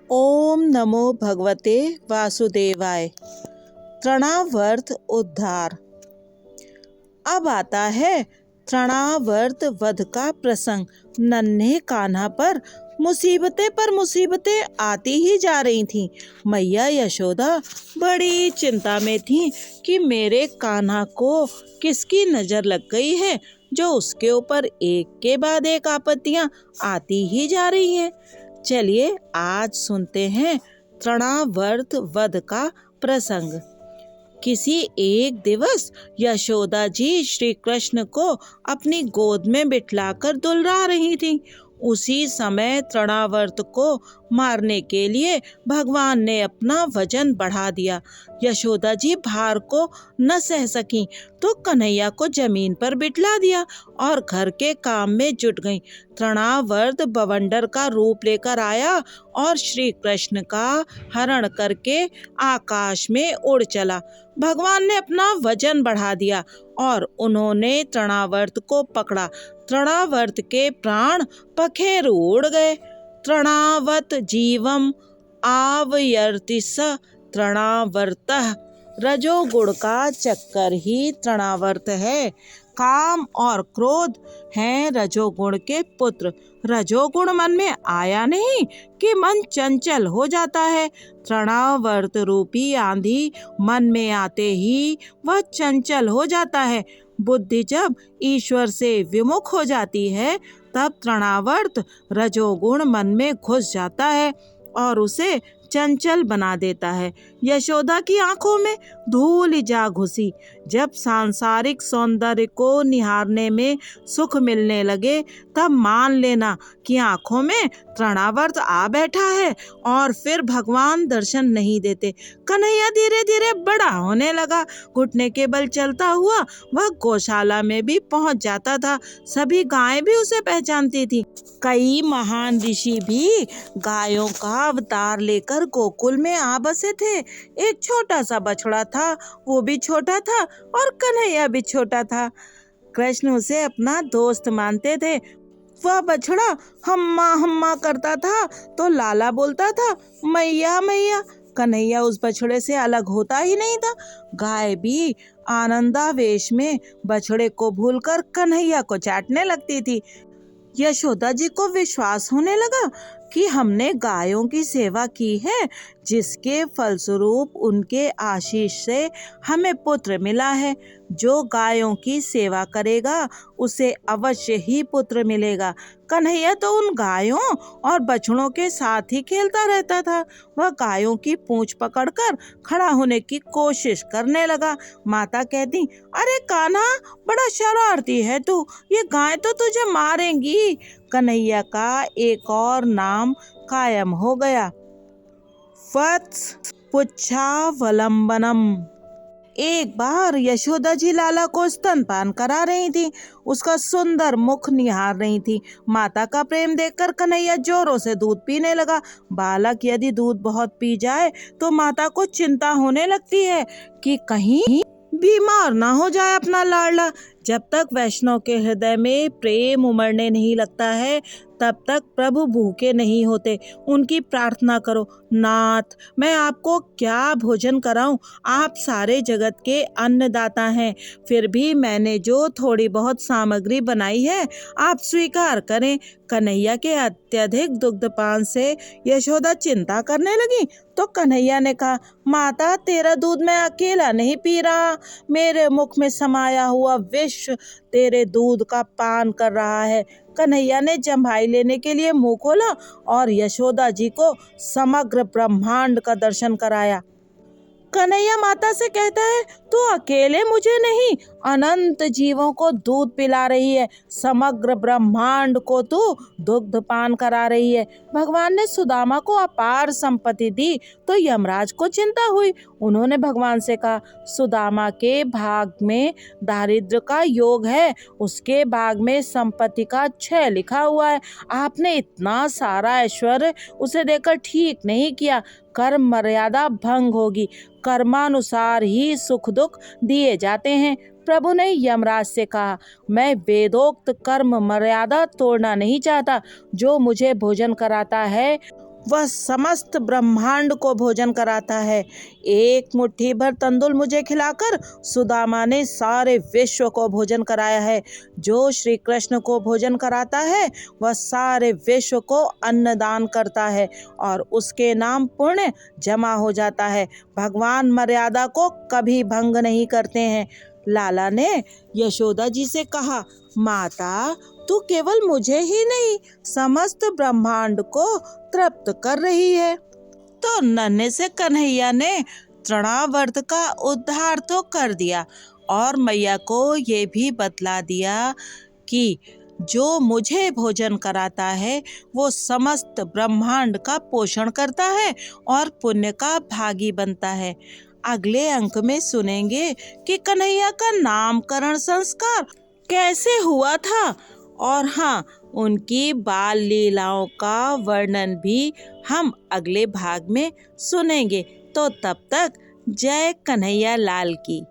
ओम नमो भगवते वासुदेवाय। तृणावर्त उद्धार। अब आता है तृणावर्त वध का प्रसंग। नन्हे कान्हा पर मुसीबतें आती ही जा रही थीं। मैया यशोदा बड़ी चिंता में थी कि मेरे कान्हा को किसकी नजर लग गई है, जो उसके ऊपर एक के बाद एक आपत्तियां आती ही जा रही हैं। चलिए आज सुनते हैं तृणावर्त वध का प्रसंग। किसी एक दिवस यशोदा जी श्री कृष्ण को अपनी गोद में बिठलाकर दुलरा रही थीं। उसी समय तृणावर्त को मारने के लिए भगवान ने अपना वजन बढ़ा दिया। यशोदा जी भार को न सह सकीं तो कन्हैया को जमीन पर बिठला दिया और घर के काम में जुट गईं। तृणावर्त बवंडर का रूप लेकर आया और श्री कृष्ण का हरण करके आकाश में उड़ चला। भगवान ने अपना वजन बढ़ा दिया और उन्होंने तृणावर्त को पकड़ा। तृणावर्त के प्राण पखेरु उड़ गए। तृणावत जीवम आवयर्ति स तृणावर्तः। रजोगुण का चक्कर ही तृणावर्त है। काम और क्रोध हैं रजोगुण के पुत्र। रजोगुण मन में आया नहीं कि मन चंचल हो जाता है। तृणावर्त रूपी आंधी मन में आते ही वह चंचल हो जाता है। बुद्धि जब ईश्वर से विमुख हो जाती है तब तृणावर्त रजोगुण मन में घुस जाता है और उसे चंचल बना देता है। यशोदा की आंखों में धूल जा घुसी। जब सांसारिक सौंदर्य को निहारने में सुख मिलने लगे तब मान लेना कि आंखों में तृणावर्त आ बैठा है और फिर भगवान दर्शन नहीं देते। कन्हैया धीरे धीरे बड़ा होने लगा। घुटने के बल चलता हुआ वह गौशाला में भी पहुंच जाता था। सभी गायें भी उसे पहचानती थी। कई महान ऋषि भी गायों का अवतार लेकर गोकुल में आ बसे थे। एक छोटा सा बछड़ा था, वो भी छोटा था और कन्हैया भी छोटा था। कृष्ण उसे अपना दोस्त मानते थे। वह बछड़ा हम्मा हम्मा करता था तो लाला बोलता था मैया मैया। कन्हैया उस बछड़े से अलग होता ही नहीं था। गाय भी आनंदावेश में बछड़े को भूलकर कन्हैया को चाटने लगती थी। यशोदा जी को विश्वास होने लगा कि हमने गायों की सेवा की है, जिसके फलस्वरूप उनके आशीष से हमें पुत्र मिला है। जो गायों की सेवा करेगा उसे अवश्य ही पुत्र मिलेगा। कन्हैया तो उन गायों और बछड़ों के साथ ही खेलता रहता था। वह गायों की पूंछ पकड़कर खड़ा होने की कोशिश करने लगा। माता कहती, अरे कान्हा, बड़ा शरारती है तू, ये गाय तो तुझे मारेंगी। कन्हैया का एक और नाम कायम हो गया, वत्स पुच्छावलंबनम। एक बार यशोदा जी लाला को स्तनपान करा रही थी। उसका सुंदर मुख निहार रही थी। माता का प्रेम देखकर कन्हैया जोरों से दूध पीने लगा। बालक यदि दूध बहुत पी जाए तो माता को चिंता होने लगती है कि कहीं बीमार ना हो जाए अपना लाडला। जब तक वैष्णव के हृदय में प्रेम उमड़ने नहीं लगता है तब तक प्रभु भूखे नहीं होते। उनकी प्रार्थना करो, नाथ मैं आपको क्या भोजन कराऊं, आप सारे जगत के अन्नदाता हैं। फिर भी मैंने जो थोड़ी बहुत सामग्री बनाई है आप स्वीकार करें। कन्हैया के अत्यधिक दुग्धपान से यशोदा चिंता करने लगी तो कन्हैया ने कहा, माता तेरा दूध मैं अकेला नहीं पी रहा, मेरे मुख में समाया हुआ विश्व तेरे दूध का पान कर रहा है। कन्हैया ने जम्भाई लेने के लिए मुंह खोला और यशोदा जी को समग्र ब्रह्मांड का दर्शन कराया। कन्हैया माता से कहता है, तू अकेले मुझे नहीं अनंत जीवों को दूध पिला रही है, समग्र ब्रह्मांड को तू दुग्ध पान करा रही है। भगवान ने सुदामा को अपार संपत्ति दी तो यमराज को चिंता हुई। उन्होंने भगवान से कहा, सुदामा के भाग में दारिद्र्य का योग है, उसके भाग में संपत्ति का क्षय लिखा हुआ है। आपने इतना सारा ऐश्वर्य उसे देकर ठीक नहीं किया। कर्म मर्यादा भंग होगी। कर्मानुसार ही सुख दुख दिए जाते हैं। प्रभु ने यमराज से कहा, मैं वेदोक्त कर्म मर्यादा तोड़ना नहीं चाहता। जो मुझे भोजन कराता है वह समस्त ब्रह्मांड को भोजन कराता है। एक मुट्ठी भर तंदुल मुझे खिलाकर सुदामा ने सारे विश्व को भोजन कराया है। जो श्री कृष्ण को भोजन कराता है वह सारे विश्व को अन्नदान करता है और उसके नाम पुण्य जमा हो जाता है। भगवान मर्यादा को कभी भंग नहीं करते हैं। लाला ने यशोदा जी से कहा, माता, तू केवल मुझे ही नहीं समस्त ब्रह्मांड को तृप्त कर रही है। तो नन्हे से कन्हैया ने तृणावर्त का उद्धार तो कर दिया और मैया को ये भी बतला दिया कि जो मुझे भोजन कराता है वो समस्त ब्रह्मांड का पोषण करता है और पुण्य का भागी बनता है। अगले अंक में सुनेंगे कि कन्हैया का नामकरण संस्कार कैसे हुआ था और हाँ, उनकी बाल लीलाओं का वर्णन भी हम अगले भाग में सुनेंगे। तो तब तक जय कन्हैया लाल की।